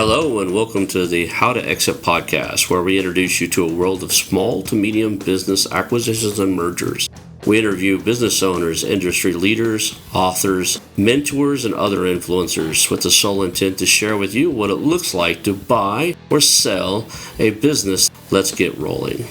Hello, and welcome to the How to Exit podcast, where we introduce you to a world of small to medium business acquisitions and mergers. We interview business owners, industry leaders, authors, mentors, and other influencers with the sole intent to share with you what it looks like to buy or sell a business. Let's get rolling.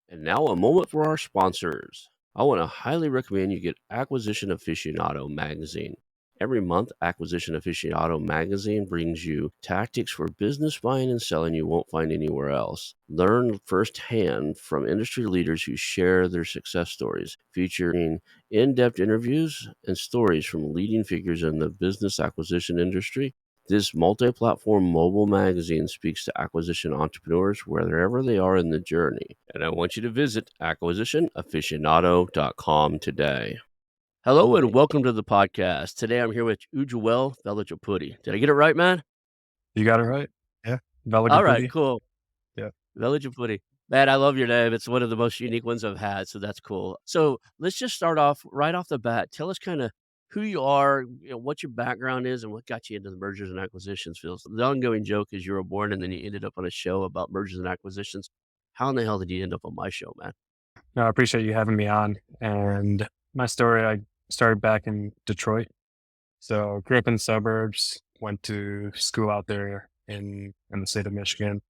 And now a moment for our sponsors. I want to highly recommend you get Acquisition Aficionado magazine. Every month, Acquisition Aficionado magazine brings you tactics for business buying and selling you won't find anywhere else. Learn firsthand from industry leaders who share their success stories, featuring in-depth interviews and stories from leading figures in the business acquisition industry. This multi-platform mobile magazine speaks to acquisition entrepreneurs wherever they are in the journey. And I want you to visit acquisitionaficionado.com today. Hello and welcome to the podcast. Today I'm here with Ujwal Velagapudi. Did I get it right, man? You got it right. Yeah. All right, Velagapudi. cool. Yeah. Velagapudi. Man, I love your name. It's one of the most unique ones I've had, so that's cool. So let's just start off right off the bat. Tell us kind of who you are, what your background is, and what got you into the mergers and acquisitions field. So the ongoing joke is you were born and then you ended up on a show about mergers and acquisitions. How in the hell did you end up on my show, man? No, I appreciate you having me on. And my story, I started back in Detroit. So grew up in the suburbs, went to school out there in the state of Michigan.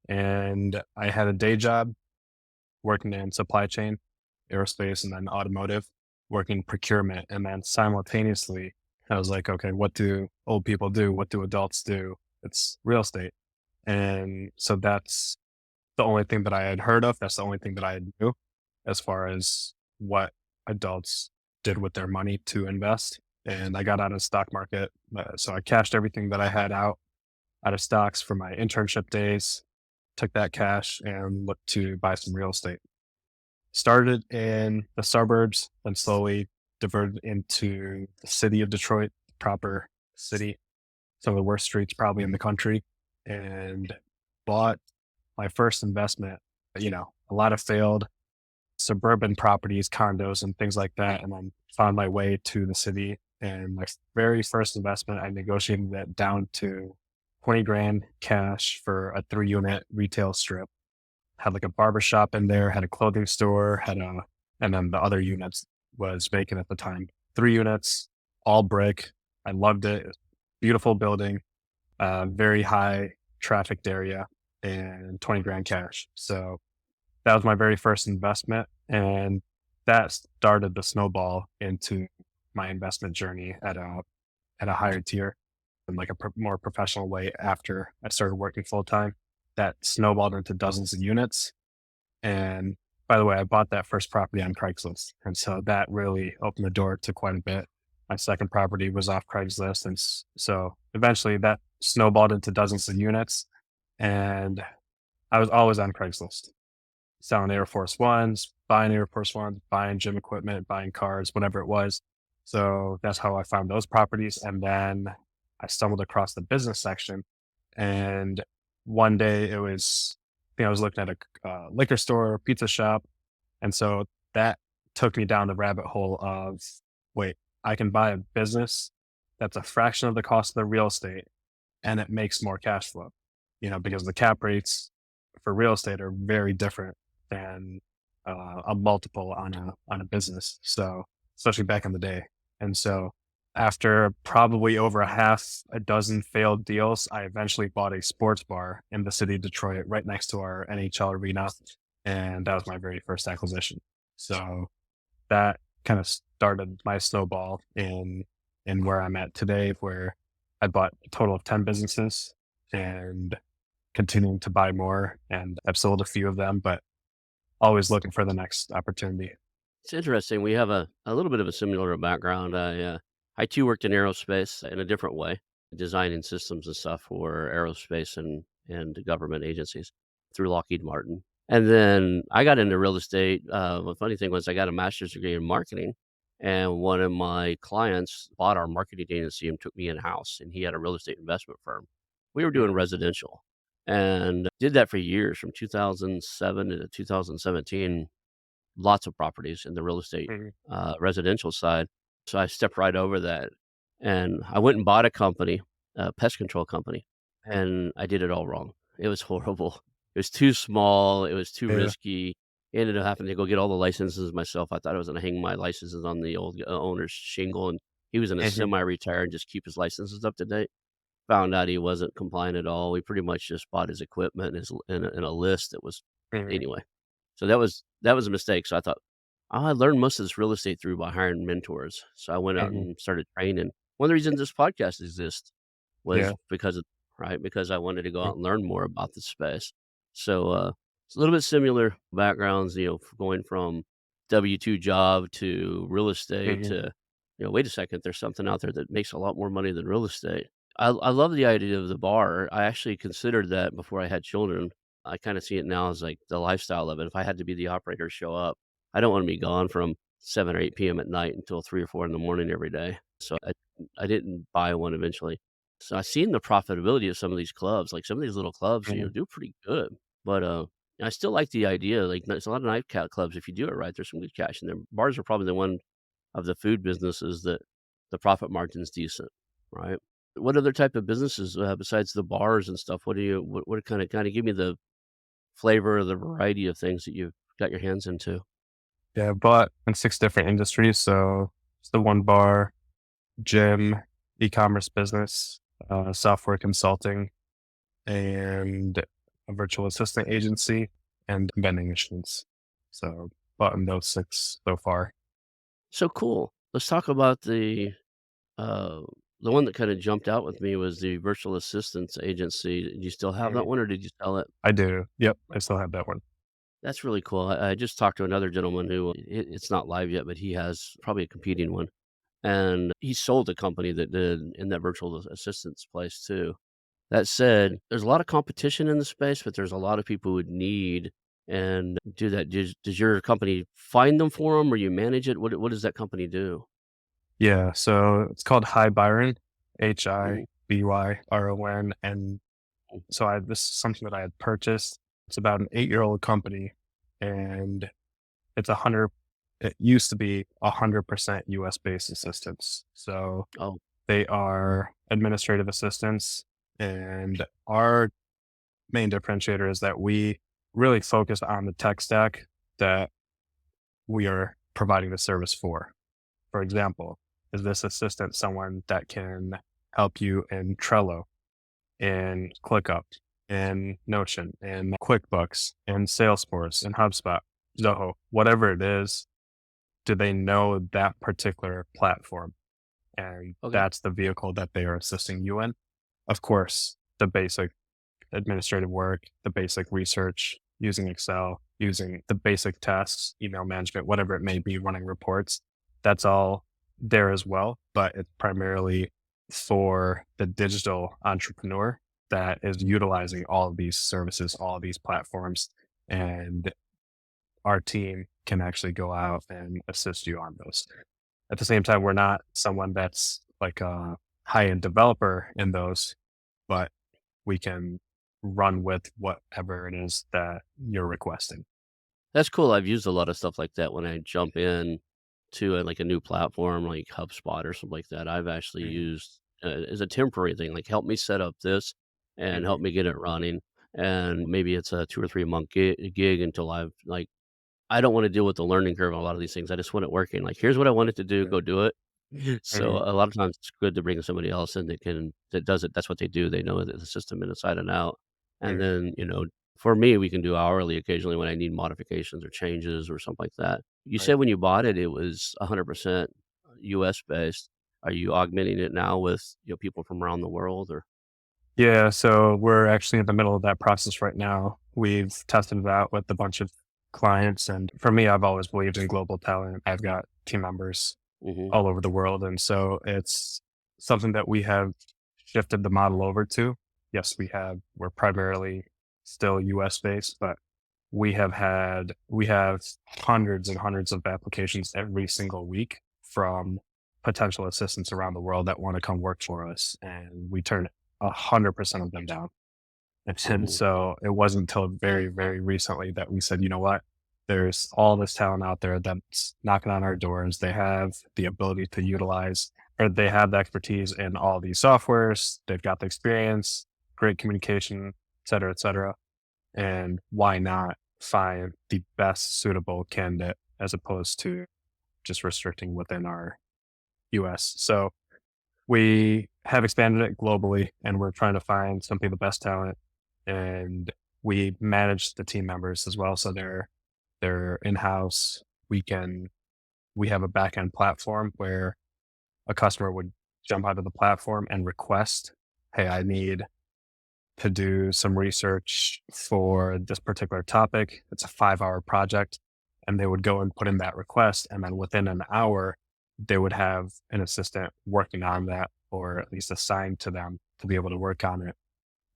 And I had a day job working in supply chain, aerospace, and then automotive, working procurement. And then simultaneously, I was like, okay, what do old people do? What do adults do? It's real estate. And so that's the only thing that I had heard of. That's the only thing that I knew as far as what adults did with their money to invest. And I got out of the stock market. So I cashed everything that I had out of stocks for my internship days, took that cash and looked to buy some real estate. Started in the suburbs, then slowly diverted into the city of Detroit, proper city, some of the worst streets probably in the country, and bought my first investment. A lot of failed suburban properties, condos, and things like that. And then found my way to the city. And my very first investment, I negotiated that down to 20 grand cash for a 3-unit retail strip. Had like a barber shop in there, had a clothing store, and then the other units was vacant at the time. 3 units, all brick. I loved it. It was a beautiful building, very high trafficked area, and 20 grand cash. So that was my very first investment. And that started the snowball into my investment journey at a higher tier in like a more professional way after I started working full time. That snowballed into dozens of units. And by the way, I bought that first property on Craigslist. And so that really opened the door to quite a bit. My second property was off Craigslist. And so eventually that snowballed into dozens of units. And I was always on Craigslist, selling Air Force Ones, buying Air Force Ones, buying gym equipment, buying cars, whatever it was. So that's how I found those properties. And then I stumbled across the business section. And one day I was looking at a liquor store, pizza shop. And so that took me down the rabbit hole of, wait, I can buy a business that's a fraction of the cost of the real estate and it makes more cash flow, because the cap rates for real estate are very different than a multiple on a business. So especially back in the day. And so after probably over half a dozen failed deals, I eventually bought a sports bar in the city of Detroit right next to our NHL arena. And that was my very first acquisition. So that kind of started my snowball in where I'm at today, where I bought a total of 10 businesses and continuing to buy more. And I've sold a few of them, but always looking for the next opportunity. It's interesting. We have a little bit of a similar background. I too worked in aerospace in a different way, designing systems and stuff for aerospace and government agencies through Lockheed Martin. And then I got into real estate. The funny thing was I got a master's degree in marketing, and one of my clients bought our marketing agency and took me in-house, and he had a real estate investment firm. We were doing residential and did that for years from 2007 to 2017. Lots of properties in the real estate residential side. So I stepped right over that, and I went and bought a company, a pest control company, and I did it all wrong. It was horrible. It was too small, it was too Yeah. risky. Ended up having to go get all the licenses myself. I thought I was gonna hang my licenses on the old, owner's shingle, and he was gonna Mhm, semi-retire and just keep his licenses up to date. Found out he wasn't compliant at all. We pretty much just bought his equipment and his in a list that was mhm, anyway. So that was a mistake. So I thought, "Oh, I learned most of this real estate through by hiring mentors." So I went out mhm. and started training. One of the reasons this podcast exists Yeah. was because of right, because I wanted to go Mm, out and learn more about the space. So, it's a little bit similar backgrounds, going from W-2 job to real estate mhm, to, wait a second, there's something out there that makes a lot more money than real estate. I love the idea of the bar. I actually considered that before I had children. I kinda see it now as, like, the lifestyle of it. If I had to be the operator, show up, I don't wanna be gone from 7 or 8 PM at night until 3 or 4 in the morning every day. So I didn't buy one eventually. So I seen the profitability of some of these clubs, like, some of these little clubs, mhm. do pretty good, but, I still like the idea, like, there's a lot of nightcap clubs, if you do it right, there's some good cash in there. Bars are probably the one of the food businesses that the profit margin's decent, right? What other type of businesses, besides the bars and stuff, what kinda give me the flavor of the variety of things that you've got your hands into? Yeah, but in 6 different industries, so it's the one bar, gym, e-commerce business, software consulting, and a virtual assistant agency, and vending machines. So, bought in those 6 so far. So cool. Let's talk about uh, the one that kinda jumped out with me was the virtual assistance agency. Do you still have that Mhm. one, or did you sell it? I do. Yep, I still have that one. That's really cool. I just talked to another gentleman who it's not live yet, but he has probably a competing one, and he sold a company that did in that virtual assistance place too. That said, there's a lot of competition in the space, but there's a lot of people who would need and do that. Does your company find them for them, or you manage it? What does that company do? Yeah, so it's called Hi Byron, Mhm, Hibyron, and mhm. so this is something that I had purchased. It's about an 8-year-old company, and it's 100 it used to be 100% US-based assistants. So, Oh, they are administrative assistants, and our main differentiator is that we really focus on the tech stack that we are providing the service for. For example, is this assistant someone that can help you in Trello, in ClickUp, in Notion, in QuickBooks, in Salesforce, in HubSpot, Zoho, whatever it is, do they know that particular platform? And okay. that's the vehicle that they are assisting you in. Of course, the basic administrative work, the basic research, using Excel, using the basic tasks, email management, whatever it may be, running reports. That's all there as well, but it's primarily for the digital entrepreneur that is utilizing all of these services, all of these platforms, and our team can actually go out and assist you on those. At the same time, we're not someone that's like a high-end developer in those, but we can run with whatever it is that you're requesting. That's cool. I've used a lot of stuff like that when I jump in to like a new platform like HubSpot or something like that. I've actually Mhm, used as a temporary thing, like help me set up this and help mhm, me get it running. And maybe it's a 2 or 3 month gig until I've like I don't want to deal with the learning curve on a lot of these things. I just want it working. Like here's what I want it to do. mhm, Go do it. So mhm, a lot of times it's good to bring somebody else in that does it. That's what they do. They know the system inside and out. And mhm, then, for me, we can do hourly occasionally when I need modifications or changes or something like that. You right. said when you bought it, it was 100% US based. Are you augmenting it now with, people from around the world or? Yeah, so we're actually in the middle of that process right now. We've tested it out with a bunch of clients, and for me, I've always believed in global talent. I've got team members Hmm. all over the world, and so it's something that we have shifted the model over to. Yes, we're primarily still US based, but we have hundreds and hundreds of applications every single week from potential assistants around the world that want to come work for us, and we turn 100% of them down. And Hmm. so it wasn't until very, very recently that we said, you know what? there's all this talent out there that's knocking on our doors. They have the ability to utilize, or they have the expertise in all these softwares. They've got the experience, great communication, et cetera, et cetera. And why not find the best suitable candidate as opposed to just restricting within our US? So we have expanded it globally and we're trying to find some of the best talent, and we manage the team members as well. So they're in-house. We have a back-end platform where a customer would jump onto the platform and request, hey, I need to do some research for this particular topic. It's a 5-hour project. And they would go and put in that request. And then within an hour, they would have an assistant working on that, or at least assigned to them to be able to work on it.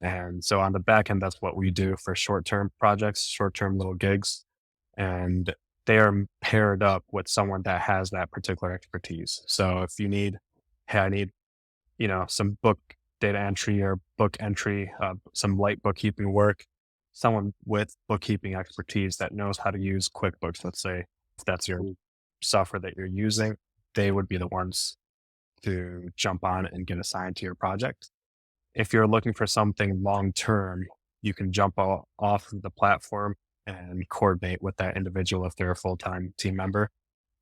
And so on the back end, that's what we do for short term projects, short term little gigs. And they are paired up with someone that has that particular expertise. So if you need, hey, I need, some book data entry or book entry, some light bookkeeping work, someone with bookkeeping expertise that knows how to use QuickBooks, let's say, if that's your software that you're using, they would be the ones to jump on and get assigned to your project. If you're looking for something long term, you can jump off of the platform and coordinate with that individual if they're a full time team member.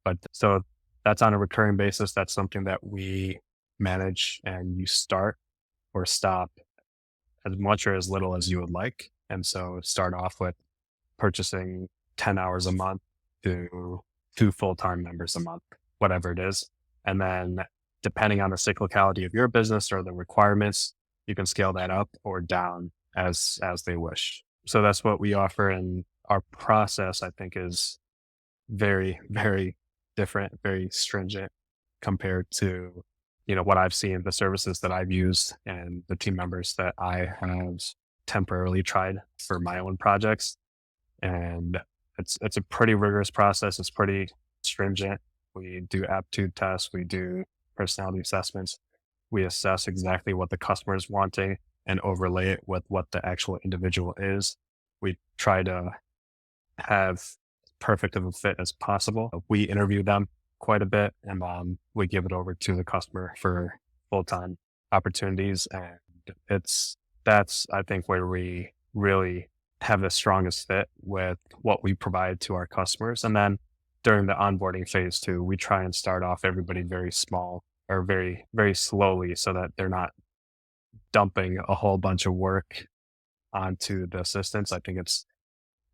But so that's on a recurring basis. That's something that we manage, and you start or stop as much or as little as you would like. And so start off with purchasing 10 hours a month to 2 full-time members a month, whatever it is. And then depending on the cyclicality of your business or the requirements, you can scale that up or down as they wish. So that's what we offer. And our process, I think, is very, very different, very stringent compared to, what I've seen, the services that I've used and the team members that I have temporarily tried for my own projects. And it's a pretty rigorous process. It's pretty stringent. We do aptitude tests. We do personality assessments. We assess exactly what the customer is wanting and overlay it with what the actual individual is. We try to have perfect of a fit as possible. We interview them quite a bit, and we give it over to the customer for full-time opportunities. And that's, I think, where we really have the strongest fit with what we provide to our customers. And then during the onboarding phase too, we try and start off everybody very small or very, very slowly so that they're not dumping a whole bunch of work onto the assistants. I think it's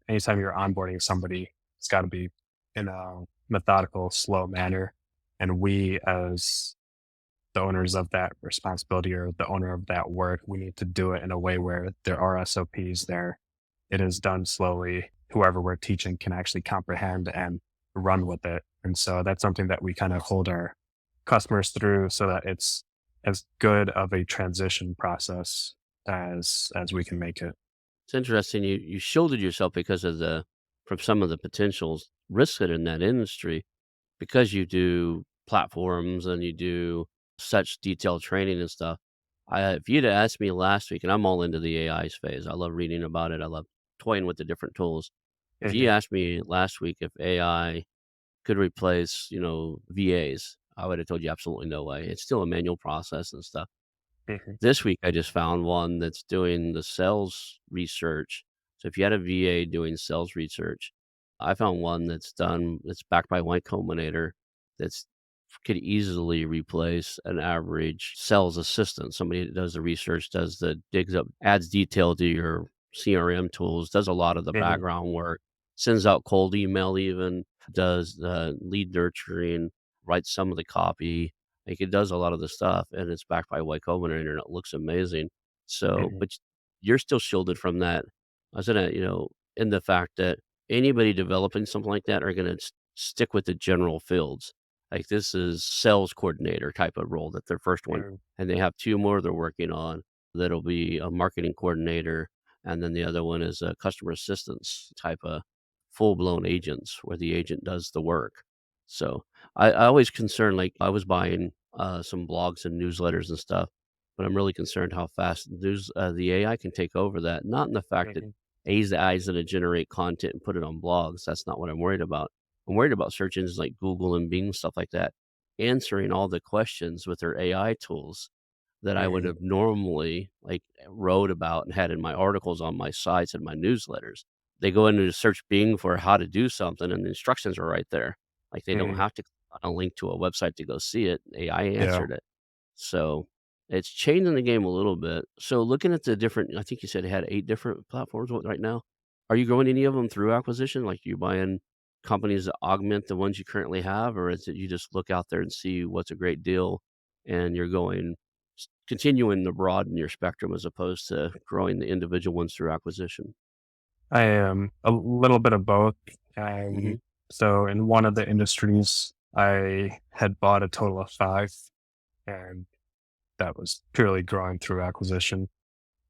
anytime you're onboarding somebody, it's got to be in a methodical, slow manner. And we, as the owners of that responsibility or the owner of that work, we need to do it in a way where there are SOPs there. It is done slowly. Whoever we're teaching can actually comprehend and run with it. And so that's something that we kind of hold our customers through so that it's as good of a transition process as we can make it. It's interesting you shielded yourself because of the from some of the potentials risks in that industry because you do platforms and you do such detailed training and stuff. If you'd have asked me last week, and I'm all into the AI space, I love reading about it. I love toying with the different tools. If you Mhm, asked me last week if AI could replace, VAs, I would have told you absolutely no way. It's still a manual process and stuff. mhm, This week, I just found one that's doing the sales research. So if you had a VA doing sales research, I found one that's backed by Y Combinator that's could easily replace an average sales assistant. Somebody that does the research, digs up, adds detail to your CRM tools, does a lot of the mhm, background work, sends out cold email even, does the lead nurturing, writes some of the copy, like, it does a lot of the stuff, and it's backed by Y Combinator, and it looks amazing. So, mhm, but you're still shielded from that. I was gonna, in the fact that anybody developing something like that are gonna stick with the general fields. Like, this is sales coordinator type of role, that their first one, mhm, and they have 2 more they're working on that'll be a marketing coordinator, and then the other one is a customer assistance type of full-blown agents where the agent does the work. So, I always concerned, like, I was buying, some blogs and newsletters and stuff, but I'm really concerned how fast the AI can take over that. Not in the fact that mhm. AI's gonna generate content and put it on blogs. That's not what I'm worried about. I'm worried about search engines like Google and Bing, stuff like that, answering all the questions with their AI tools that I would Mm, have normally, like, wrote about and had in my articles on my sites and my newsletters. They go into search Bing for how to do something, and the instructions are right there. Like, they don't mm, have to click on a link to a website to go see it. AI yeah. answered it. So, it's changing the game a little bit. So, looking at the different I think you said it had 8 different platforms right now. Are you growing any of them through acquisition? Like, you buying companies that augment the ones you currently have, or is it you just look out there and see what's a great deal and you're going continuing to broaden your spectrum as opposed to growing the individual ones through acquisition? I am a little bit of both. Um, Mhm, so in one of the industries, I had bought a total of 5, and that was purely growing through acquisition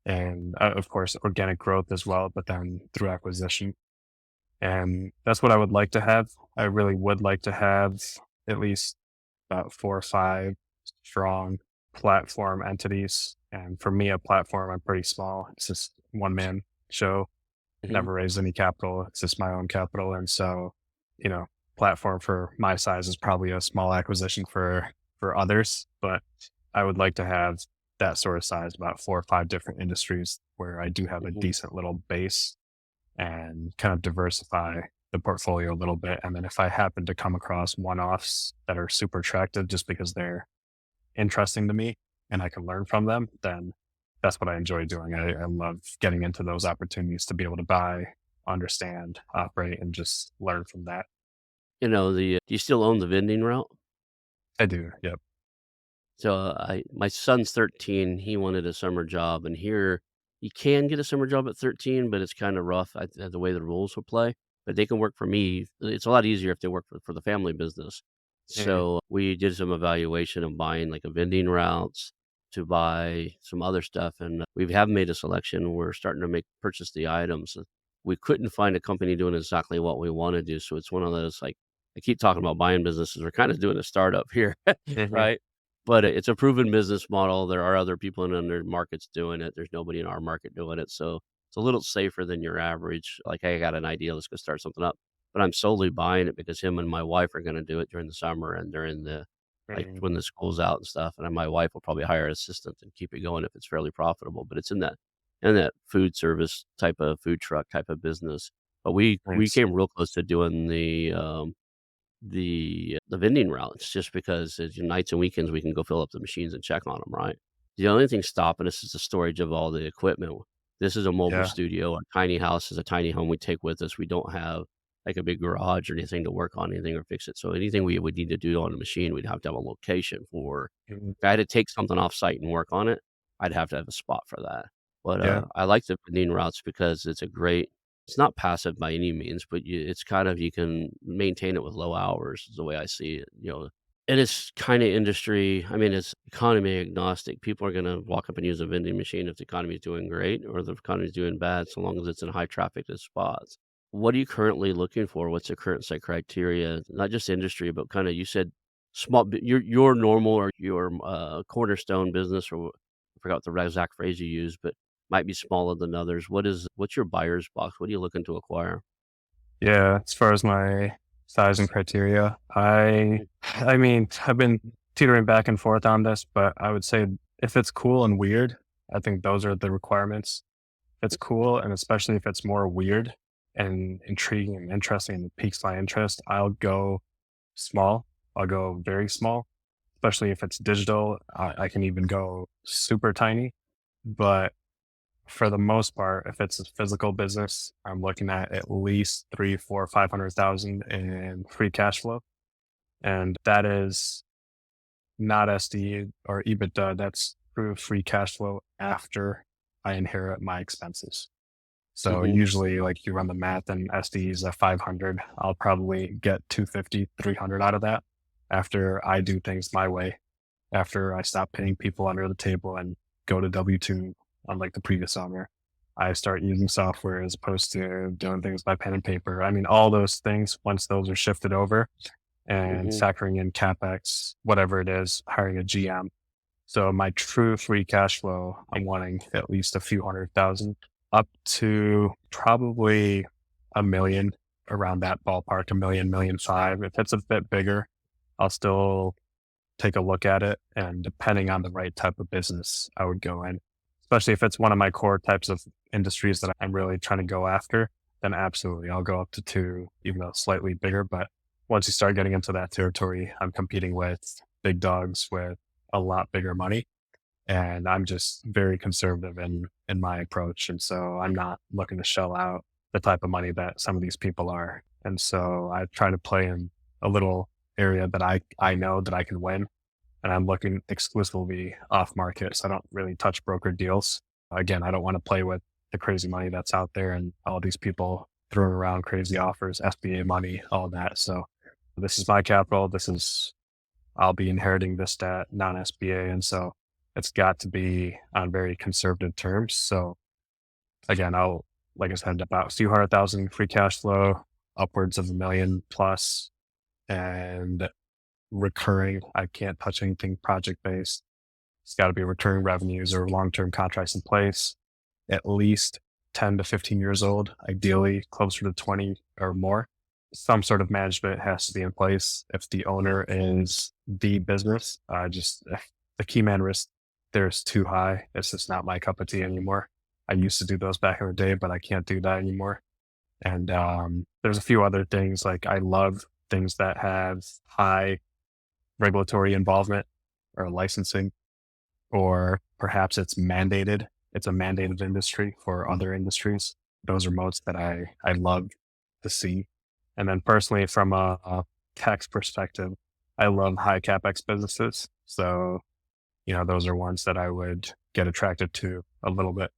and, of course, organic growth as well, but then through acquisition. And that's what I would like to have. I really would like to have at least about 4 or 5 strong platform entities. And for me, a platform, I'm pretty small. It's just one man show. mhm. Never raised any capital. It's just my own capital. And so, you know, platform for my size is probably a small acquisition for others, but I would like to have that sort of size, about 4 or 5 different industries where I do have a Mhm. decent little base and kind of diversify the portfolio a little bit. And then if I happen to come across one-offs that are super attractive just because they're interesting to me and I can learn from them, then that's what I enjoy doing. I love getting into those opportunities to be able to buy, understand, operate, and just learn from that. Do you still own the vending route? I do. Yep. So, I my son's 13, he wanted a summer job, and here you can get a summer job at 13, but it's kinda rough, the way the rules will play, but they can work for me. It's a lot easier if they work for the family business. Mm, So, we did some evaluation of buying, like, a vending routes to buy some other stuff, and we have made a selection. We're starting to make purchase the items. We couldn't find a company doing exactly what we wanna do, so it's one of those, like I keep talking about buying businesses, we're kinda doing a startup here, mhm, right? But it's a proven business model. There are other people in other markets doing it. There's nobody in our market doing it, so it's a little safer than your average, like, "Hey, I got an idea, let's go start something up." But I'm solely buying it because him and my wife are gonna do it during the summer and during the like, mm, when the school's out and stuff, and then my wife will probably hire an assistant and keep it going if it's fairly profitable, but it's in that food service type of food truck type of business. But we nice. came real close to doing the vending routes just because it's nights and weekends we can go fill up the machines and check on them, right? The only thing stopping us is the storage of all the equipment. This is a mobile Yeah. studio. Our tiny house is a tiny home we take with us. We don't have like a big garage or anything to work on anything or fix it. So anything we would need to do on a machine, we'd have to have a location for. Mhm, If I had to take something off site and work on it, I'd have to have a spot for that. But yeah. I like the vending routes because it's not passive by any means, but it's kind of you can maintain it with low hours is the way I see it. And it's kind of industry. I mean, it's economy agnostic. People are going to walk up and use a vending machine if the economy is doing great or the economy is doing bad, so long as it's in high traffic spots. What are you currently looking for? What's the current say criteria? Not just industry, but kind of you said your normal or your cornerstone business or I forgot the exact phrase you used, but might be smaller than others. What's your buyer's box? What are you looking to acquire? Yeah. As far as my size and criteria, Mm, I mean, I've been teetering back and forth on this, but I would say if it's cool and weird, I think those are the requirements. If it's cool, and especially if it's more weird and intriguing and interesting and it piques my interest, I'll go small. I'll go very small, especially if it's digital. I can even go super tiny. But for the most part, if it's a physical business, I'm looking at least 3, 4, 500,000 in free cash flow. And that is not SD or EBITDA. That's true free cash flow after I inherit my expenses. So mhm, usually like you run the math and SD is at 500, I'll probably get 250, 300 out of that after I do things my way, after I stop paying people under the table and go to W2, unlike the previous owner. I start using software as opposed to doing things by pen and paper. I mean, all those things, once those are shifted over and mhm. factoring in CapEx, whatever it is, hiring a GM. So my true free cash flow, I'm wanting at least a few 100,000. up to probably a million, around that ballpark, a million, million five. If it's a bit bigger, I'll still take a look at it. And depending on the right type of business, I would go in, especially if it's one of my core types of industries that I'm really trying to go after, then absolutely I'll go up to two, even though it's slightly bigger. But once you start getting into that territory, I'm competing with big dogs with a lot bigger money. And I'm just very conservative in my approach. And so I'm not looking to shell out the type of money that some of these people are. And so I try to play in a little area that I know that I can win. And I'm looking exclusively off market. So I don't really touch broker deals. Again, I don't want to play with the crazy money that's out there and all these people throwing around crazy offers, SBA money, all that. So this is my capital. I'll be inheriting this debt, non SBA. And so it's got to be on very conservative terms. So again, like I said, about a few 100,000 free cash flow, upwards of a million plus, and recurring. I can't touch anything project based. It's got to be recurring revenues or long-term contracts in place, at least 10 to 15 years old, ideally closer to 20 or more. Some sort of management has to be in place. If the owner is the business, if the key man risk there is too high. It's just not my cup of tea anymore. I used to do those back in the day, but I can't do that anymore. And there's a few other things, like I love things that have high regulatory involvement or licensing, or perhaps it's mandated. It's a mandated industry for other industries. Those are modes that I love to see. And then personally, from a tax perspective, I love high capex businesses. So, those are ones that I would get attracted to a little bit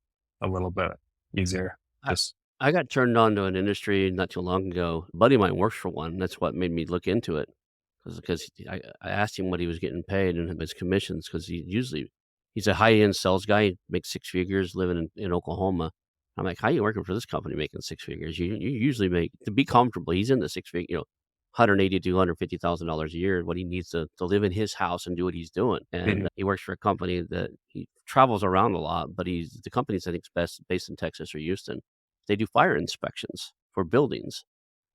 easier. I Just I got turned on to an industry not too long ago. A buddy of mine works for one. That's what made me look into it, because I asked him what he was getting paid and his commissions, because he's a high-end sales guy. He makes six figures living in Oklahoma. I'm like, "How you working for this company making six figures? You usually make to be comfortable." He's in the six figure, 180 to $250,000 a year, what he needs to live in his house and do what he's doing. And yeah, he works for a company that he travels around a lot, but the company's, I think, best based in Texas or Houston. They do fire inspections for buildings.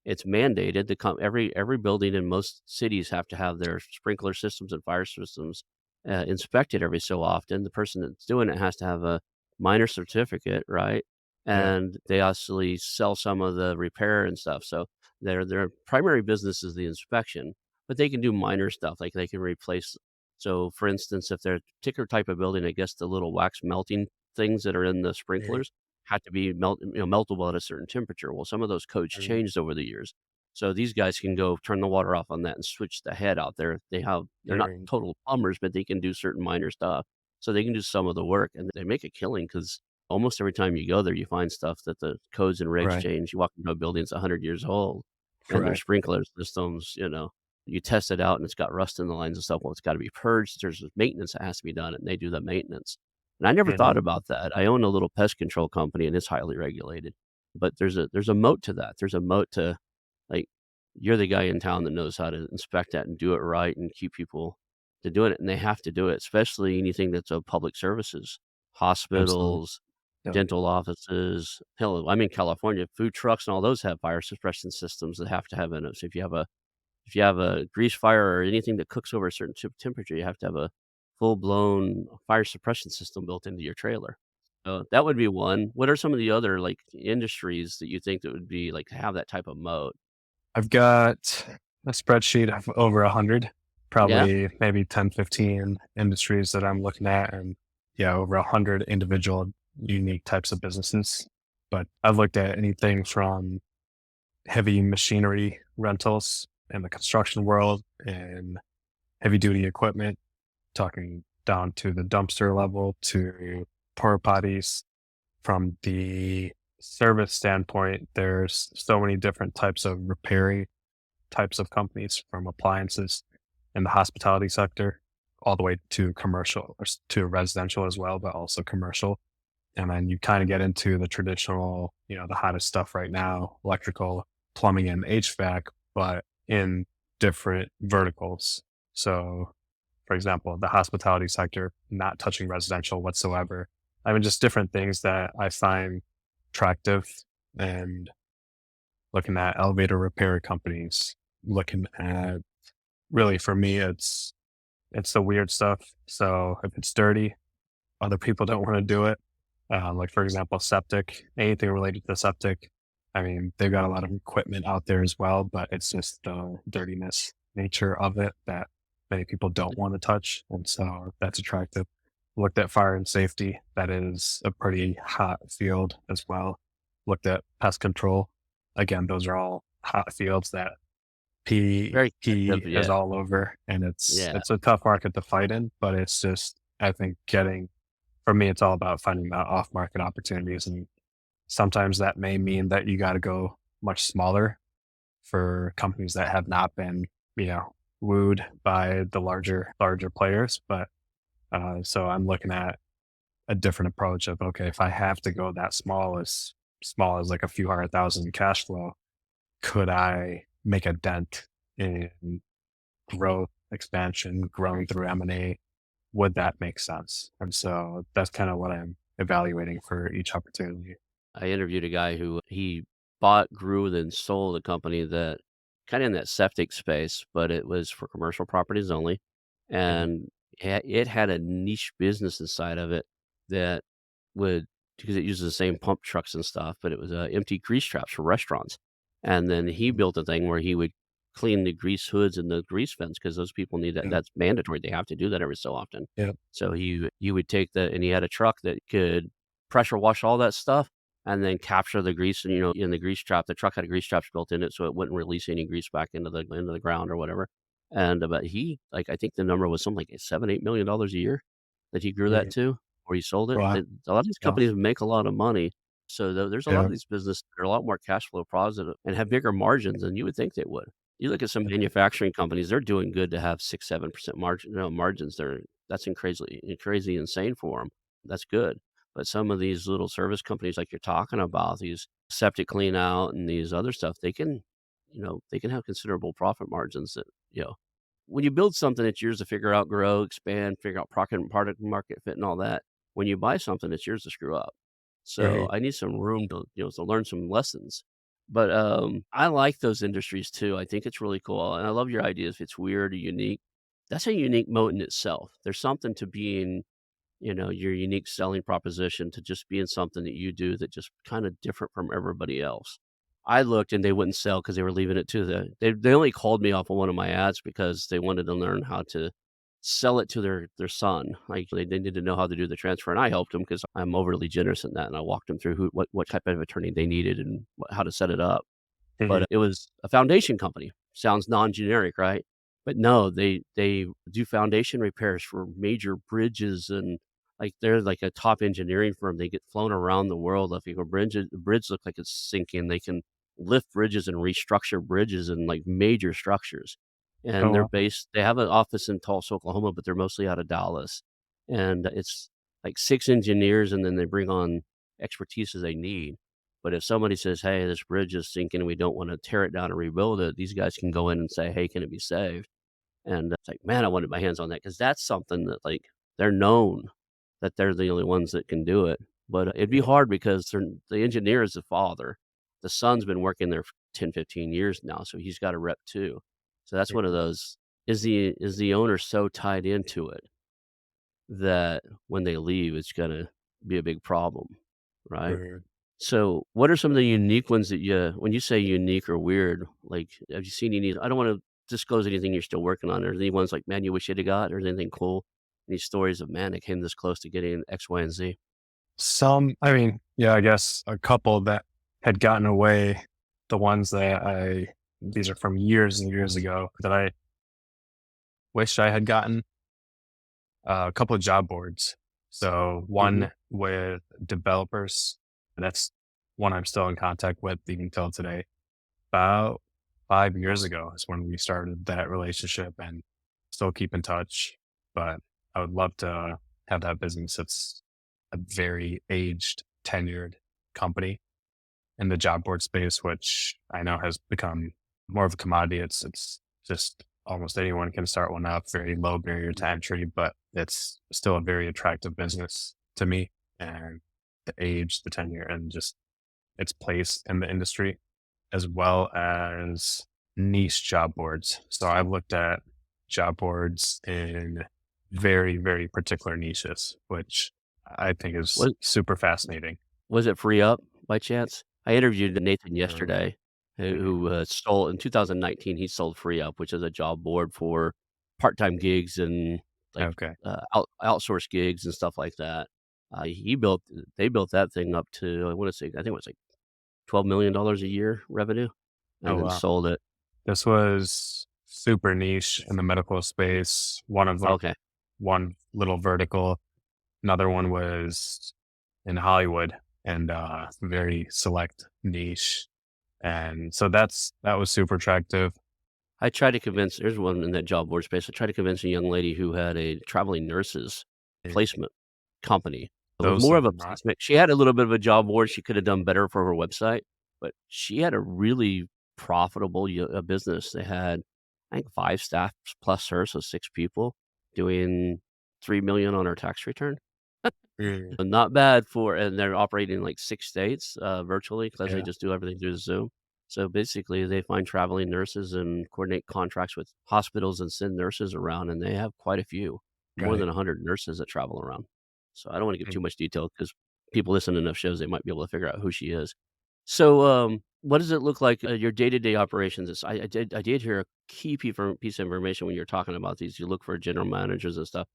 It's mandated to come every building in most cities have to have their sprinkler systems and fire systems inspected every so often. The person that's doing it has to have a minor certificate, right? yeah, And they actually sell some of the repair and stuff. So their primary business is the inspection, but they can do minor stuff, like they can replace. So, for instance, if they're a particular type of building, I guess the little wax melting things that are in the yeah, sprinklers had to be meltable at a certain temperature. Well, some of those codes mm, changed over the years. So these guys can go turn the water off on that and switch the head out there. They're not mm, total plumbers, but they can do certain minor stuff. So they can do some of the work, and they make a killing, because almost every time you go there, you find stuff that the codes and regs right, change. You walk into a building that's 100 years old, and their right, sprinkler systems, you test it out and it's got rust in the lines and stuff. Well, it's got to be purged. There's maintenance that has to be done, and they do the maintenance. And I never yeah, thought about that. I own a little pest control company, and it's highly regulated. But there's a moat to that. There's a moat to, like, you're the guy in town that knows how to inspect that and do it right and keep people to doing it, and they have to do it, especially anything that's of public services, absolutely, hospitals, yep, dental offices. Hell, I'm in California, food trucks and all those have fire suppression systems that have to have in it. So if you have a grease fire or anything that cooks over a certain temperature, you have to have a full-blown fire suppression system built into your trailer. So that would be one. What are some of the other, like, industries that you think that would be, like, to have that type of moat? I've got a spreadsheet of over 100, Yeah? probably maybe 10, 15 industries that I'm looking at, and yeah, over 100 individual unique types of businesses. But I've looked at anything from heavy machinery rentals in the construction world and heavy duty equipment, talking down to the dumpster level to porta potties. From the service standpoint, there's so many different types of repairing types of companies, from appliances in the hospitality sector all the way to commercial, or to residential as well, but also commercial. And then you kind of get into the traditional, the hottest stuff right now, electrical, plumbing, and HVAC, but in different verticals. So, for example, the hospitality sector, not touching residential whatsoever. I mean, just different things that I find attractive. And looking at elevator repair companies, looking at really for me, it's the weird stuff. So if it's dirty, other people don't want to do it. Like for example, septic, anything related to septic. I mean, they've got a lot of equipment out there as well, but it's just the dirtiness nature of it that many people don't want to touch. And so that's attractive. Looked at fire and safety. That is a pretty hot field as well. Looked at pest control. Again, those are all hot fields that Very PE competitive, is yeah. all over, and Yeah. it's a tough market to fight in, but it's just I think getting for me, it's all about finding the off market opportunities, and sometimes that may mean that you got to go much smaller for companies that have not been, you know, wooed by the larger players. But so I'm looking at a different approach of okay, if I have to go that small as like a few hundred thousand in cash flow, could I make a dent in growth, expansion, growing through M&A? Would that make sense? And so that's kind of what I'm evaluating for each opportunity. I interviewed a guy who he bought, grew, then sold a company that kinda in that septic space, but it was for commercial properties only, Mhm. and it had a niche business inside of it that would because it uses the same pump trucks and stuff, but it was, empty grease traps for restaurants, and then he Mhm. built a thing where he would clean the grease hoods and the grease vents because those people need that Mhm. that's mandatory, they have to do that every so often. Yeah. So he would take the and he had a truck that could pressure wash all that stuff and then capture the grease and, in the grease trap. The truck had a grease traps built in it, so it wouldn't release any grease back into the ground or whatever. And, but he like, I think the number was something like 7, $8 million a year that he grew that Mhm. to, or he sold it. Wow. A lot of these Wow. companies make a lot of money. So there's a lot Yeah. of these businesses that are a lot more cash flow positive and have bigger margins than you would think they would. You look at some Mhm. manufacturing companies, they're doing good to have 6, 7% margins. That's crazy insane for them. That's good. But some of these little service companies like you're talking about, these septic clean out and these other stuff, they can have considerable profit margins that, when you build something, it's yours to figure out, grow, expand, figure out product market fit and all that. When you buy something, it's yours to screw up. So Mhm. I need some room to learn some lessons. But I like those industries too. I think it's really cool. And I love your idea if it's weird or unique. That's a unique moat in itself. There's something to being your unique selling proposition to just being something that you do that just kind of different from everybody else. I looked and they wouldn't sell because they were leaving it to they only called me off of one of my ads because they wanted to learn how to sell it to their son. Like they needed to know how to do the transfer, and I helped them because I'm overly generous in that, and I walked them through what type of attorney they needed and how to set it up. But Mhm. it was a foundation company. Sounds non-generic, right? But no, they do foundation repairs for major bridges and, like, they're like a top engineering firm. They get flown around the world. If the bridge look like it's sinking, they can lift bridges and restructure bridges and, like, major structures. Oh, And wow. they have an office in Tulsa, Oklahoma, but they're mostly out of Dallas. And it's like 6 engineers, and then they bring on expertise as they need. But if somebody says, "Hey, this bridge is sinking and we don't wanna tear it down and rebuild it," these guys can go in and say, "Hey, can it be saved?" And it's like, man, I wanted my hands on that because that's something that, like, they're known that they're the only ones that can do it. But it'd be Mhm. hard because the engineer is the father. The son's been working there for 10, 15 years now, so he's got a rep too. So that's one of Mhm. those is the owner so tied into it that when they leave, it's gonna be a big problem, right? Mhm. So, what are some of the unique ones that when you say unique or weird, like, have you seen any I don't wanna disclose anything you're still working on. Are there any ones like, "Man, you wish you'd have got," or anything cool? Any stories of, "Man, I came this close to getting X, Y, and Z?" I mean, yeah, I guess a couple that had gotten away, the ones that these are from years and years ago that I wish I had gotten, a couple of job boards. So Mhm. one with developers, and that's one I'm still in contact with even till today. About 5 years ago is when we started that relationship and still keep in touch. But I would love to have that business. It's a very aged, tenured company in the job board space, which I know has become more of a commodity. It's just almost anyone can start one up, very low barrier to entry, but it's still a very attractive business to me. And the age, the tenure, and just its place in the industry, as well as niche job boards. So I've looked at job boards in very, very particular niches, which I think is Was super fascinating. was it Free Up by chance? I interviewed Nathan Um, yesterday, mhm. who stole in 2019, he sold Free Up, which is a job board for part-time gigs and, like, Okay. outsourced gigs and stuff like that. He built they built that thing up to, I wanna say, I think it was, like, $12 million a year revenue, Oh, and then wow. sold it. This was super niche in the medical space. One of them, Okay. one little vertical. Another one was in Hollywood and very select niche. And so that was super attractive. I tried to convince there's one in that job board space. I tried to convince a young lady who had a traveling nurses And placement company. It was those more are of a not placement. She had a little bit of a job board she could have done better for her website, but she had a really profitable business. They had, I think, 5 staff plus her, so 6 people doing 3 million on her tax return. mm, Not bad for, and they're operating in, like, 6 states, virtually because they yeah, just do everything through Zoom. So, basically, they find traveling nurses and coordinate contracts with hospitals and send nurses around, and they have quite a few, more right. than 100 nurses that travel around. So, I don't wanna give Mm. too much detail because people listen to enough shows, they might be able to figure out who she is. So, what does it look like, your day-to-day operations? I did hear a key piece of information when you're talking about these. You look for general managers and stuff.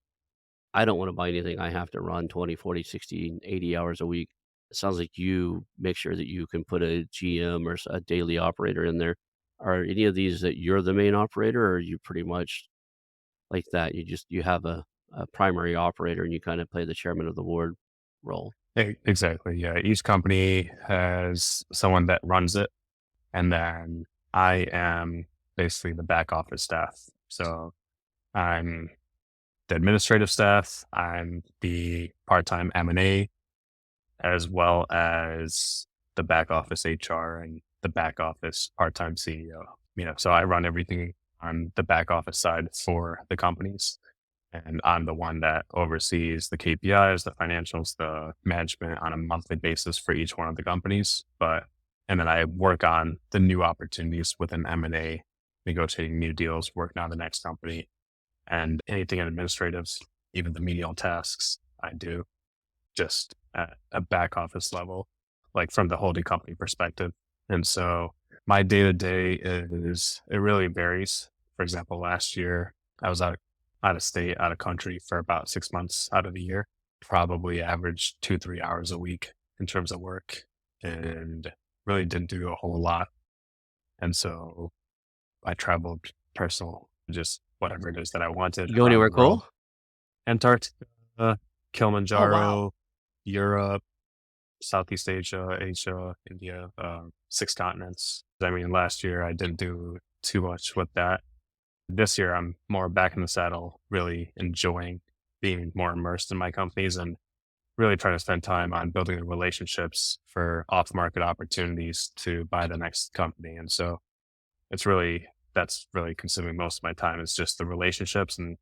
I don't wanna buy anything I have to run 20, 40, 60, 80 hours a week. It sounds like you make sure that you can put a GM or a daily operator in there. Are any of these that you're the main operator, or are you pretty much like that? You have a primary operator and you kinda play the chairman of the board role? Exactly. Yeah. Each company has someone that runs it. And then I am basically the back office staff. So I'm the administrative staff. I'm the part-time M&A, as well as the back office HR and the back office part-time CEO. So I run everything on the back office side for the companies. And I'm the one that oversees the KPIs, the financials, the management on a monthly basis for each one of the companies. And then I work on the new opportunities within M&A, negotiating new deals, working on the next company, and anything in administratives, even the menial tasks I do just at a back office level, like from the holding company perspective. And so my day to day it really varies. For example, last year I was out of state, out of country for about 6 months out of the year, probably averaged 2, 3 hours a week in terms of work and really didn't do a whole lot. And so I traveled personal, just whatever it is that I wanted You go around the anywhere world. cool? Antarctica, Oh, wow. Kilimanjaro, Europe, Southeast Asia, Asia, India, 6 continents. I mean, last year I didn't do too much with that. This year I'm more back in the saddle, really enjoying being more immersed in my companies and really trying to spend time on building the relationships for off-market opportunities to buy the next company. And so it's really that's really consuming most of my time is just the relationships. And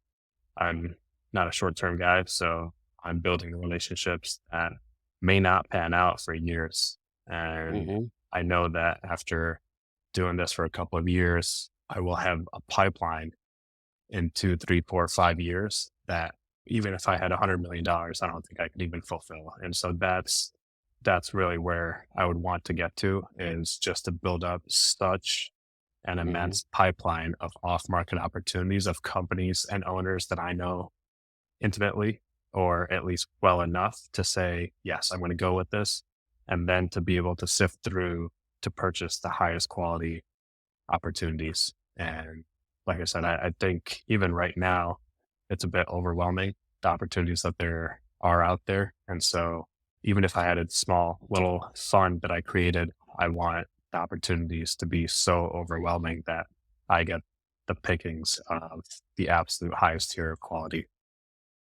I'm not a short-term guy, so I'm building the relationships that may not pan out for years. And Mhm. I know that after doing this for a couple of years, I will have a pipeline in 2, 3, 4, 5 years that even if I had $100 million, I don't think I could even fulfill. And so that's really where I would want to get to is just to build up such an Mhm. immense pipeline of off-market opportunities of companies and owners that I know intimately, or at least well enough to say, yes, I'm going to go with this. And then to be able to sift through to purchase the highest quality opportunities. And like I said, I think even right now, it's a bit overwhelming, the opportunities that there are out there. And so even if I had a small little fund that I created, I want the opportunities to be so overwhelming that I get the pickings of the absolute highest tier of quality.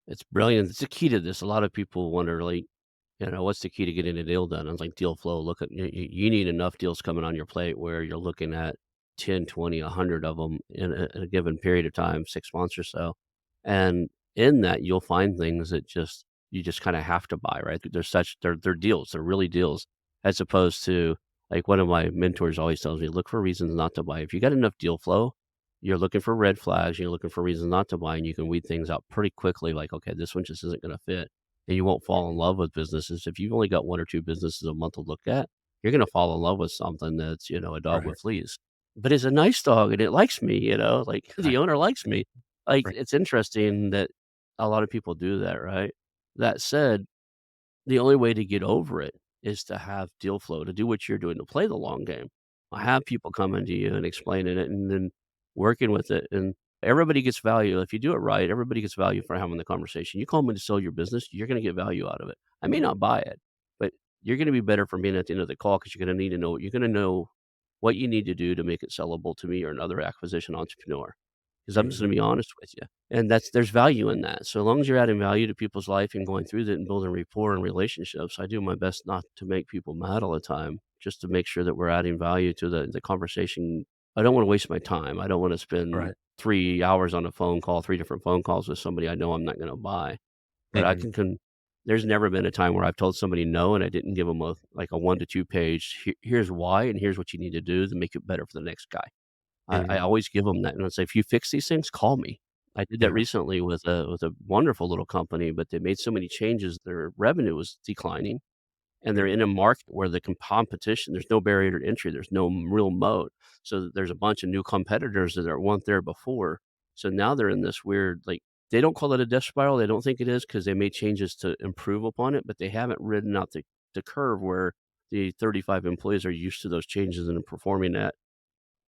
It's brilliant. It's the key to this. A lot of people wonder, like, what's the key to getting a deal done? I was like, deal flow. Look at you need enough deals coming on your plate where you're looking at 10, 20, 100 of them in a given period of time, 6 months or so. And in that, you'll find things that you just kind of have to buy, right? They're deals. They're really deals. as opposed to like one of my mentors always tells me, look for reasons not to buy. If you got enough deal flow, you're looking for red flags, you're looking for reasons not to buy, and you can weed things out pretty quickly. Like, okay, this one just isn't going to fit. And you won't fall in love with businesses. If you've only got one or two businesses a month to look at, you're going to fall in love with something that's, a dog Right. with fleas. But it's a nice dog and it likes me, like the Right. owner likes me. Like, Right. it's interesting that a lot of people do that, right? That said, the only way to get over it is to have deal flow, to do what you're doing, to play the long game. Have people coming to you and explaining it and then working with it, and everybody gets value. If you do it right, everybody gets value for having the conversation. You call me to sell your business, you're gonna get value out of it. I may not buy it, but you're gonna be better for being at the end of the call because you're gonna know what you need to do to make it sellable to me or another acquisition entrepreneur. Because I'm just Mhm. gonna be honest with you. And there's value in that. So long as you're adding value to people's life and going through that and building rapport and relationships, I do my best not to make people mad all the time, just to make sure that we're adding value to the conversation. I don't wanna waste my time. I don't wanna spend Right. 3 hours on a phone call, 3 different phone calls with somebody I know I'm not gonna buy. But I Mhm. can there's never been a time where I've told somebody no and I didn't give them a 1 to 2 page, Here's why and here's what you need to do to make it better for the next guy." I Mhm. always give them that, and I say, "If you fix these things, call me." I did that Yeah. recently with a wonderful little company, but they made so many changes, their revenue was declining, and they're Mhm. in a market where the competition there's no barrier to entry, there's no real moat, so there's a bunch of new competitors that weren't there before, so now they're in this weird, like they don't call it a death spiral, they don't think it is because they made changes to improve upon it, but they haven't ridden out the curve where the 35 employees are used to those changes and performing at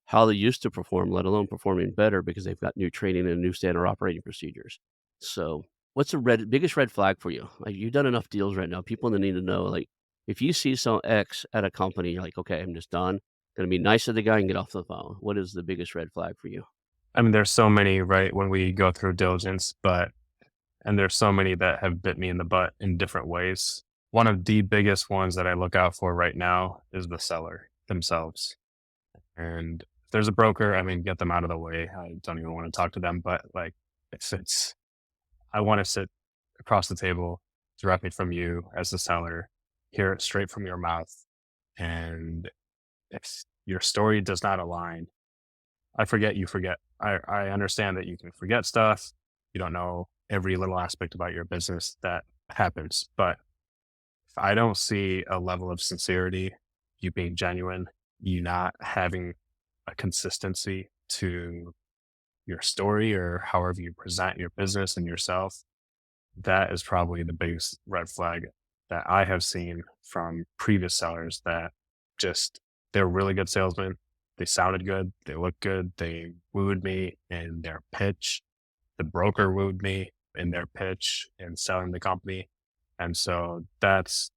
how they used to perform, let alone performing better because they've got new training and new standard operating procedures. So, what's the biggest red flag for you? Like, you've done enough deals right now. People need to know, like, if you see some X at a company, you're like, okay, I'm just done. Gonna be nice to the guy and get off the phone. What is the biggest red flag for you? I mean, there's so many, right, when we go through diligence, but and there's so many that have bit me in the butt in different ways. One of the biggest ones that I look out for right now is the seller themselves. And if there's a broker, I mean, get them out of the way. I don't even want to talk to them, but like if it's I want to sit across the table directly from you as the seller, hear it straight from your mouth. And if your story does not align, I forget you forget. I understand that you can forget stuff. You don't know every little aspect about your business that happens. But if I don't see a level of sincerity, you being genuine, you not having a consistency to your story or however you present your business and yourself, that is probably the biggest red flag that I have seen from previous sellers that just they're really good salesmen. They sounded good, they looked good, they wooed me in their pitch. The broker wooed me in their pitch in selling the company. And so that's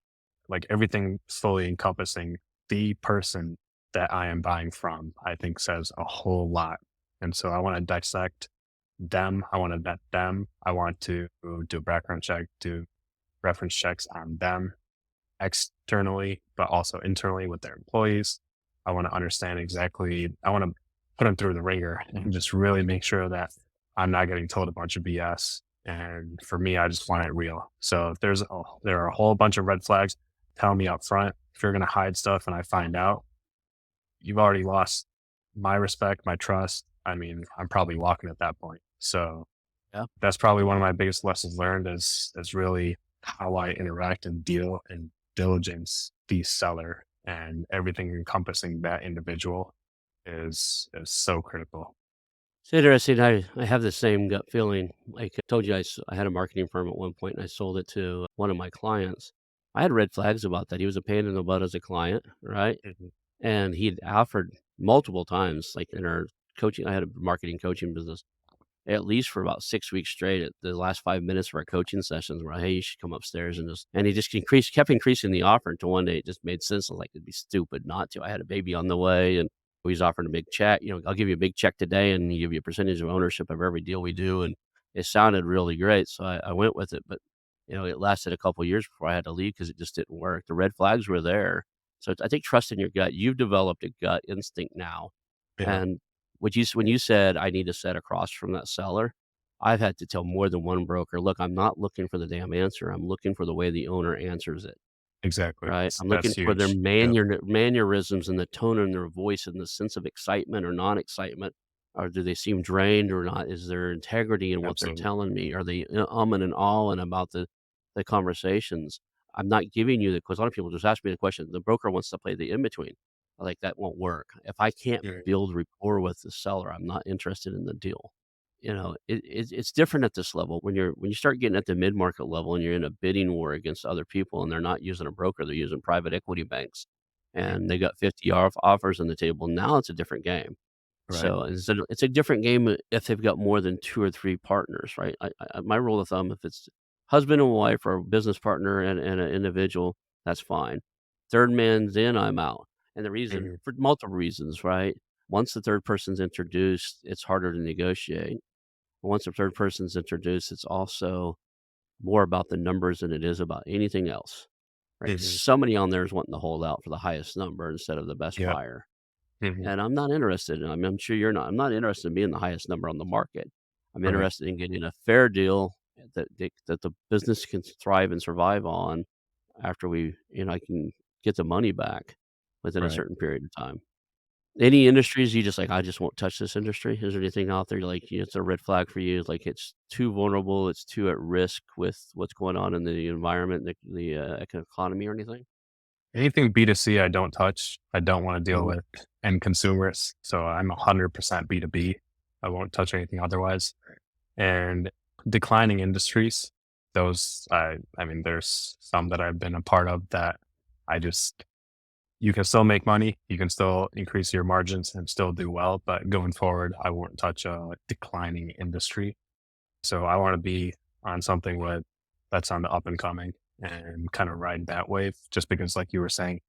like everything fully encompassing the person that I am buying from, I think says a whole lot. And so I want to dissect them. I want to vet them. I want to do a background check, do reference checks on them externally, but also internally with their employees. I want to understand exactly, I want to put them through the ringer and just really make sure that I'm not getting told a bunch of BS. And for me, I just want it real. So if there are a whole bunch of red flags, tell me up front. If you're going to hide stuff and I find out, you've already lost my respect, my trust. I mean, I'm probably walking at that point. So Yeah. that's probably one of my biggest lessons learned is really how I interact and deal and diligence the seller and everything encompassing that individual is so critical. It's interesting. I have the same gut feeling. Like I told you, I had a marketing firm at one point, and I sold it to one of my clients. I had red flags about that. He was a pain in the butt as a client, right? Mhm. And he'd offered multiple times, like in our coaching. I had a marketing coaching business at least for about 6 weeks straight. At the last 5 minutes of our coaching sessions were, "Hey, you should come upstairs," and he just kept increasing the offer until one day it just made sense. I was like, it'd be stupid not to. I had a baby on the way, and he's offering a big check. "I'll give you a big check today, and give you a percentage of ownership of every deal we do," and it sounded really great, so I went with it, but, it lasted a couple years before I had to leave because it just didn't work. The red flags were there. So I think trust in your gut. You've developed a gut instinct now, Yeah. and when you said, "I need to sit across from that seller," I've had to tell more than one broker, "Look, I'm not looking for the damn answer, I'm looking for the way the owner answers it." Exactly. right? I'm That's looking for their huge. Yep. mannerisms and the tone in their voice and the sense of excitement or non-excitement. Or do they seem drained or not? Is there integrity in what they're Absolutely. telling me? Are they and ahhing about the conversations? I'm not giving you the because a lot of people just ask me the question. The broker wants to play the in between. Like that won't work. If I can't Mhm. build rapport with the seller, I'm not interested in the deal. It's different at this level. When you start getting at the mid-market level and you're in a bidding war against other people and they're not using a broker, they're using private equity banks, Mhm. and they got 50 offers on the table. Now it's a different game. Right. So it's a different game if they've got more than 2 or 3 partners, right? My rule of thumb, if it's husband and wife or business partner and an individual, that's fine. 3rd man's in, I'm out. And the reason Mhm. for multiple reasons, right? Once the 3rd person's introduced, it's harder to negotiate. Once a 3rd person's introduced, it's also more about the numbers than it is about anything else, right? Mhm. Somebody on there is wanting to hold out for the highest number instead of the best Yep. buyer, Mhm. and I'm not interested, and I'm sure you're not. I'm not interested in being the highest number on the market. I'm Right. interested in getting a fair deal that the business can thrive and survive on after I can get the money back within a Right. certain period of time. Any industries you just like, "I just won't touch this industry?" Is there anything out there like, it's a red flag for you, like it's too vulnerable, it's too at risk with what's going on in the environment, economy or anything? Anything B2C I don't touch. I don't wanna deal Mhm, with end consumers, so I'm 100% B2B. I won't touch anything otherwise. And declining industries, those I mean, there's some that I've been a part of that I just you can still make money, you can still increase your margins and still do well, but going forward, I won't touch a declining industry. So I wanna be on something that's on the up and coming and kinda ride that wave just because like you were saying,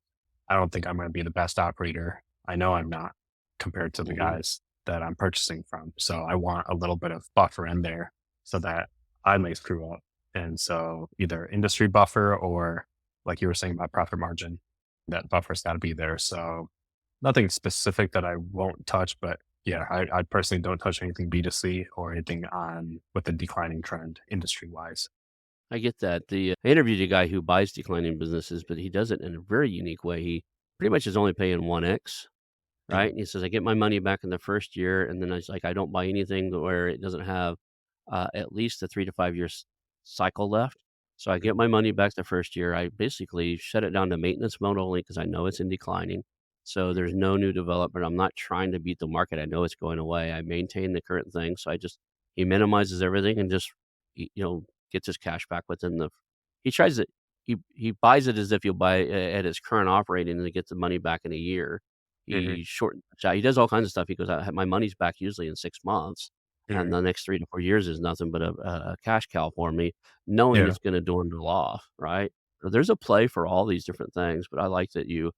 I don't think I'm gonna be the best operator. I know I'm not compared to the mhm. guys that I'm purchasing from. So I want a little bit of buffer in there so that I may screw up. And so either industry buffer or like you were saying about profit margin, that buffer's gotta be there. So nothing specific that I won't touch, but yeah, I personally don't touch anything B2C or anything on with a declining trend industry wise. I get that. I interviewed a guy who buys declining businesses, but he does it in a very unique way. He pretty much is only paying 1x, right? Mhm. And he says, "I get my money back in the first year," and then I was like, "I don't buy anything where it doesn't have, at least a 3 to 5 years cycle left." So I get Mhm. my money back the first year. I basically shut it down to maintenance mode only because I know it's in declining. So there's no new development. I'm not trying to beat the market. I know it's going away. I maintain the current thing. So he minimizes everything and just, gets his cash back within he tries it. He buys it as if you'll buy it at its current operating and he gets the money back in a year. Mhm. He shortens the shot. He does all kinds of stuff. He goes, "I have my money's back usually in 6 months, and Mhm. the next 3 to 4 years is nothing but a cash cow for me," knowing Yeah. it's gonna dwindle off, right? So there's a play for all these different things, but I like that you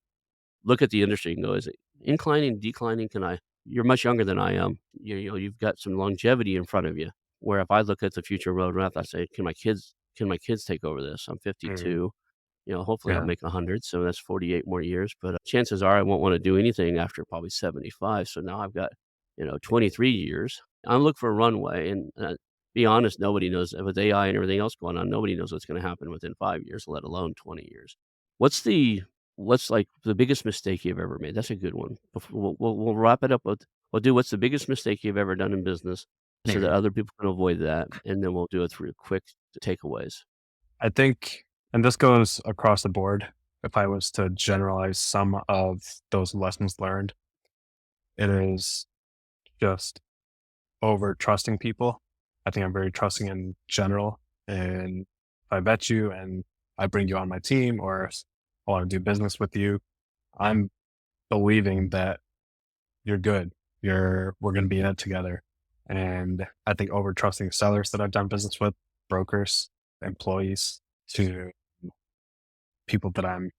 look at the industry and go, "Is it inclining, declining? Can I" You're much younger than I am. You've got some longevity in front of you, where if I look at the future roadmap, I say, "Can my kids take over this?" I'm Mhm. 52. Hopefully I'll Yeah. make 100, so that's 48 more years, but, chances are I won't wanna do anything after probably 75, so now I've got, 23 years. I'm looking for a runway, and, be honest, nobody knows with AI and everything else going on, nobody knows what's gonna happen within 5 years, let alone 20 years. What's the what's, like, the biggest mistake you've ever made? That's a good one. We'll wrap it up with we'll do what's the biggest mistake you've ever done in business so that Mhm. other people can avoid that, and then we'll do it through quick takeaways. I think, and this goes across the board, if I was to generalize some of those lessons learned, it is just over trusting people. I think I'm very trusting in general. And if I bet you and I bring you on my team or I want to do business with you, I'm believing that you're good. We're going to be in it together. And I think over trusting sellers that I've done business with, brokers, employees, to people that I'm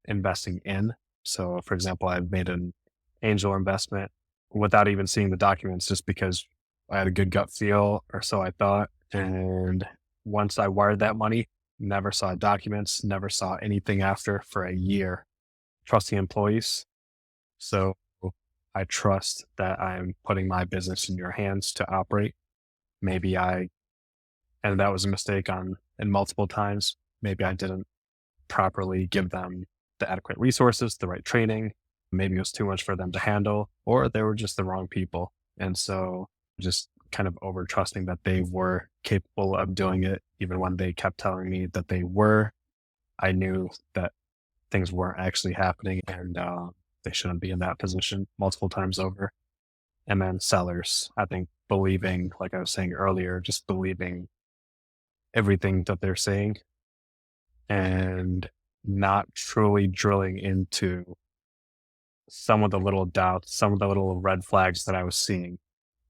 investing in. So, for example, I've made an angel investment without even seeing the documents just because I had a good gut feel, or so I thought. And once I wired that money, never saw documents, never saw anything after for a year. Trusting employees. So I trust that I'm putting my business in your hands to operate. Maybe I, and that was a mistake on in multiple times. Maybe I didn't properly give them the adequate resources, the right training. Maybe it was too much for them to handle, or they were just the wrong people. And so just kind of over trusting that they were capable of doing it, even when they kept telling me that they were, I knew that things weren't actually happening and they shouldn't be in that position multiple times over. And then sellers, I think believing, like I was saying earlier, just believing everything that they're saying and not truly drilling into some of the little doubts, some of the little red flags that I was seeing.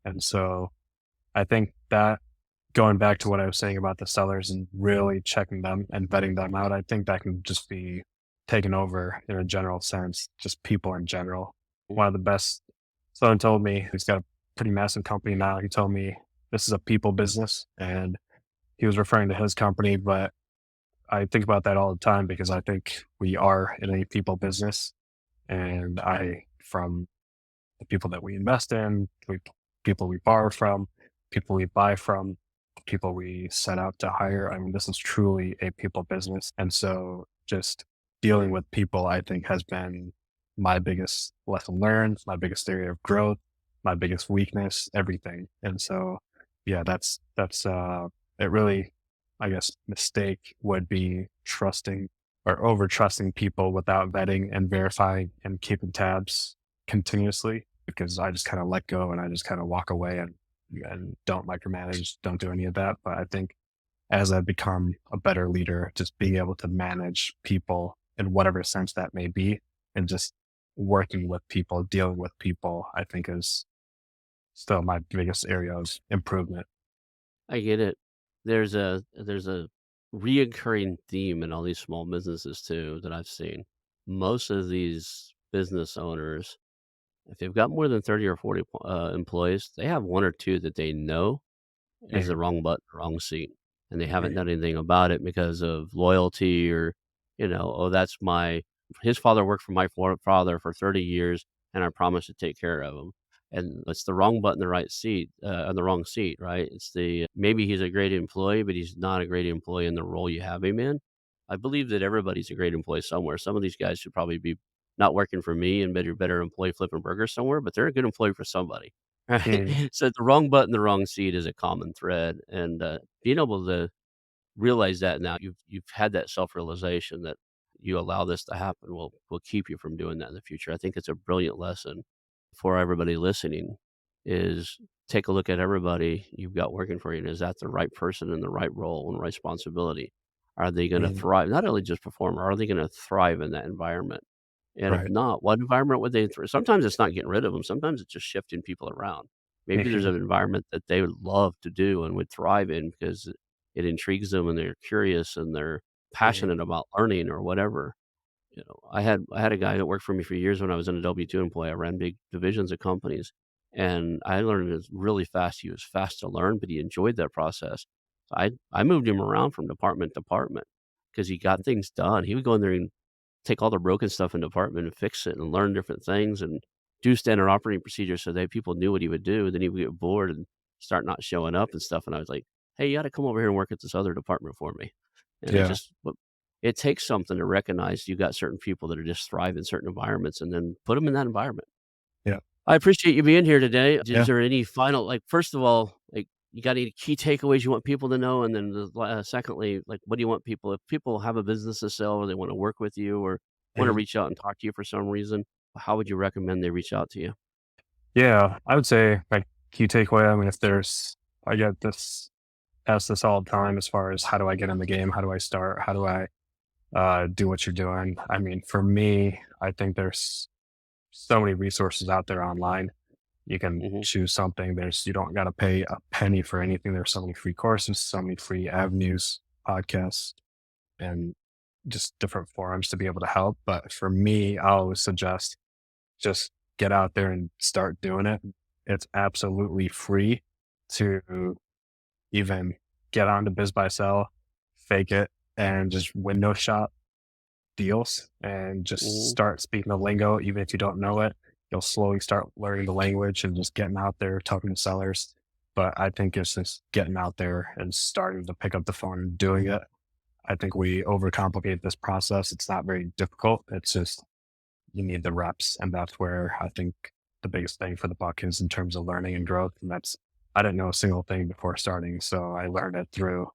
And so I think that going back to what I was saying about the sellers and really checking them and vetting them out, I think that can just be taken over in a general sense, just people in general. One of the best, someone told me, he's got a pretty massive company now. He told me this is a people business and he was referring to his company, but I think about that all the time because I think we are in a people business. And from the people that we invest in, people we borrow from, people we buy from, people we set out to hire. I mean, this is truly a people business. And so just dealing with people, I think, has been my biggest lesson learned, my biggest area of growth, my biggest weakness, everything. And so, yeah, it really, I guess, mistake would be trusting or over trusting people without vetting and verifying and keeping tabs continuously because I just kind of let go and I just kind of walk away and don't micromanage, don't do any of that. But I think as I've become a better leader, just being able to manage people in whatever sense that may be and just working with people, dealing with people, I think is still my biggest area of improvement. I get it. There's a reoccurring theme in all these small businesses too that I've seen. Most of these business owners, if they've got more than 30 or 40 employees, they have one or two that they know is the Mhm. wrong button, wrong seat, and they haven't Right. done anything about it because of loyalty or, "Oh, that's my his father worked for my father for 30 years, and I promised to take care of him." And it's the wrong button, the right seat, on the wrong seat, right? It's maybe he's a great employee, but he's not a great employee in the role you have him in. I believe that everybody's a great employee somewhere. Some of these guys should probably be not working for me and better employee flipping burgers somewhere, but they're a good employee for somebody. Right? Mm. So the wrong button, the wrong seat is a common thread, and, being able to realize that now you've had that self-realization that you allow this to happen will keep you from doing that in the future. I think it's a brilliant lesson for everybody listening is take a look at everybody you've got working for you, and is that the right person in the right role and responsibility? Are they gonna Mm. thrive? Not only just perform, are they gonna thrive in that environment? And if Right. not, what environment would they sometimes it's not getting rid of them, sometimes it's just shifting people around. Maybe there's Mhm. an environment that they would love to do and would thrive in because it intrigues them and they're curious and they're Mhm. passionate about learning or whatever. I had a guy that worked for me for years when I was an W-2 employee. I ran big divisions of companies, and I learned it really fast. He was fast to learn, but he enjoyed that process. So I moved him around from department to department because he got things done. He would go in there and take all the broken stuff in the department and fix it and learn different things and do standard operating procedures so that people knew what he would do. Then he would get bored and start not showing up and stuff. And I was like, "Hey, you got to come over here and work at this other department for me." And Yeah. it takes something to recognize you got certain people that are just thrive in certain environments and then put them in that environment. Yeah. I appreciate you being here today. Is Yeah. there any final, like, first of all, like, you got any key takeaways you want people to know? And then, secondly, like, what do you want people, if people have a business to sell or they want to work with you or want to Mhm. reach out and talk to you for some reason, how would you recommend they reach out to you? Yeah. I would say like key takeaway. I mean, if there's, I get this, ask this all the time as far as how do I get in the game? How do I start? How do I do what you're doing? I mean, for me, I think there's so many resources out there online. You can Mhm. choose something. You don't got to pay a penny for anything. There's so many free courses, so many free avenues, podcasts, and just different forums to be able to help. But for me, I always suggest just get out there and start doing it. It's absolutely free to even get onto Biz Buy Sell, fake it, and just window shop deals and just Mhm. start speaking the lingo, even if you don't know it. You'll slowly start learning the language and just getting out there, talking to sellers. But I think it's just getting out there and starting to pick up the phone and doing it. I think we overcomplicate this process. It's not very difficult. It's just you need the reps. And that's where I think the biggest thing for the buck is in terms of learning and growth. And that's, I didn't know a single thing before starting. So I learned it through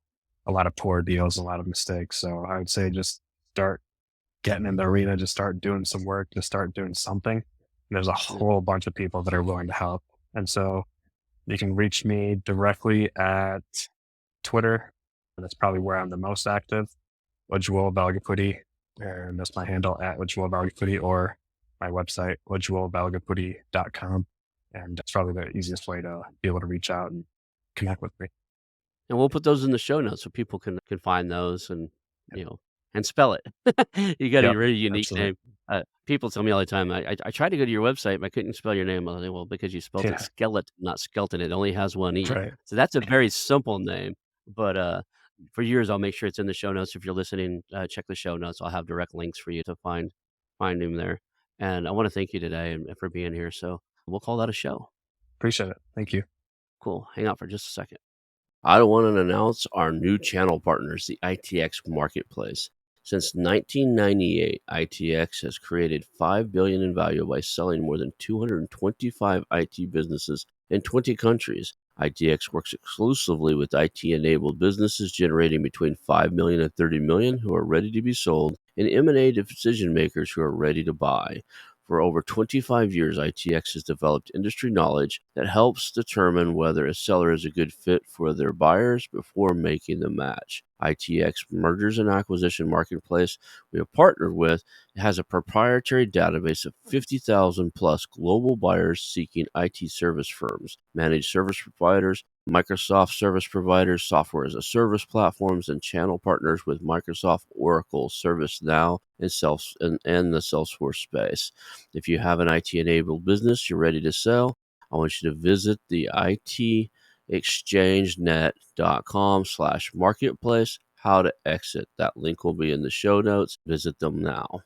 a lot of poor deals, a lot of mistakes. So I would say just start getting in the arena, just start doing some work, just start doing something. And there's a Yeah. whole bunch of people that are willing to help. And so you can reach me directly at Twitter. And that's probably where I'm the most active. Ujwal Velagapudi, and that's my handle at Ujwal Velagapudi, or my website, ujwalvelagapudi.com. And that's probably the easiest way to be able to reach out and connect with me. And we'll put those in the show notes so people can find those and, Yep. you know, and spell it. You got a Yep. really unique Absolutely. name. People tell me all the time, I tried to go to your website, but I couldn't spell your name. I was like, "Well, because you spelled it Yeah. skeleton, not skeleton. It only has one E." Right. So that's a very simple name, but, for years, I'll make sure it's in the show notes. If you're listening, check the show notes. I'll have direct links for you to find him there. And I wanna thank you today and for being here. So we'll call that a show. Appreciate it. Thank you. Cool. Hang out for just a second. I want to announce our new channel partners, the ITX Marketplace. Since 1998, ITX has created $5 billion in value by selling more than 225 IT businesses in 20 countries. ITX works exclusively with IT-enabled businesses generating between 5 million and 30 million who are ready to be sold, and M&A decision makers who are ready to buy. For over 25 years, ITX has developed industry knowledge that helps determine whether a seller is a good fit for their buyers before making the match. ITX Mergers and Acquisition Marketplace we have partnered with has a proprietary database of 50,000 plus global buyers seeking IT service firms, managed service providers, Microsoft service providers, software as a service platforms, and channel partners with Microsoft, Oracle, ServiceNow, and the Salesforce space. If you have an IT enabled business you're ready to sell, I want you to visit the itexchangenet.com/marketplace. How to exit. That link will be in the show notes. Visit them now.